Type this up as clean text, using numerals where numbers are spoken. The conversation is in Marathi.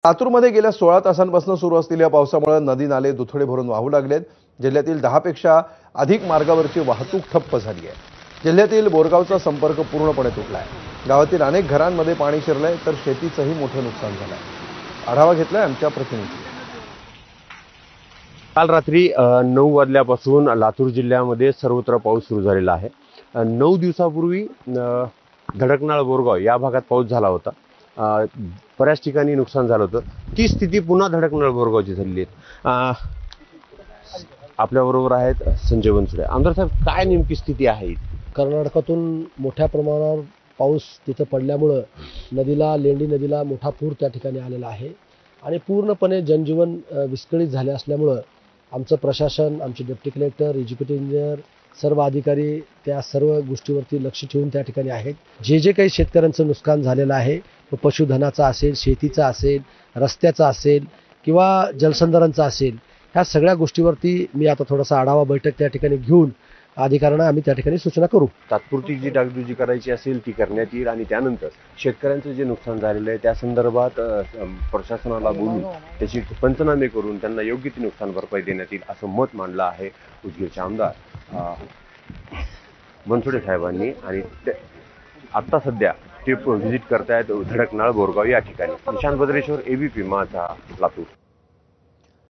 लातूरमध्ये गेल्या 16 तासांपासून सुरू असलेल्या पावसामुळे नदी नाले दुथडी भरून वाहू लागलेत। जिल्ह्यातील 10 पेक्षा अधिक मार्गावरची वाहतूक ठप्प झाली आहे। जिल्ह्यातील बोरगावचा संपर्क पूर्णपणे तुटलाय। गावातील अनेक घरांमध्ये पाणी शिरलंय तर शेतीचंही मोठं नुकसान झालंय। आढावा घेतलाय आमच्या प्रतिनिधींनी। काल रात्री 9 वाजल्यापासून लातूर जिल्ह्यामध्ये सर्वत्र पाऊस सुरू झालेला आहे। 9 दिवसापूर्वी धडकनाळ बोरगाव या भागात पाऊस झाला होता। बऱ्याच ठिकाणी नुकसान झालं होतं। ती स्थिती पुन्हा धडकनाळ बोरगावची झालेली आहे। आपल्याबरोबर आहेत संजय बनसोडे। आमदार साहेब, काय नेमकी स्थिती आहे? कर्नाटकातून मोठ्या प्रमाणावर पाऊस तिथं पडल्यामुळं नदीला, लेंडी नदीला मोठा पूर त्या ठिकाणी आलेला आहे आणि पूर्णपणे जनजीवन विस्कळीत झाले असल्यामुळं आमचं प्रशासन, आमचे डेप्टी कलेक्टर, एक्झिक्युटिव्ह इंजिनियर, सर्व अधिकारी त्या सर्व गोष्टीवरती लक्ष ठेवून त्या ठिकाणी आहेत। जे काही शेतकऱ्यांचं नुकसान झालेलं आहे, पशुधनाचा असेल, शेतीचा असेल, रस्त्याचा असेल किंवा जलसंधारणचा असेल, ह्या सगळ्या गोष्टीवरती मी आता थोडासा आढावा बैठक त्या ठिकाणी घेऊन अधिकाऱ्यांना आम्ही त्या ठिकाणी सूचना करू। तात्पुरती जी डागडुजी करायची असेल ती करण्यात येईल आणि त्यानंतर शेतकऱ्यांचं जे नुकसान झालेलं आहे त्या संदर्भात प्रशासनाला बोलून त्याची पंचनामे करून त्यांना योग्य ती नुकसान भरपाई देण्यात येईल असं मत मांडलं आहे उदगीरचे आमदार बनसोडे साहेबांनी। आणि आता सध्या ते व्हिजिट करतायत धडकनाळ बोरगाव या ठिकाणी। निशांत बद्रेश्वर, ABP माझा, लातूर।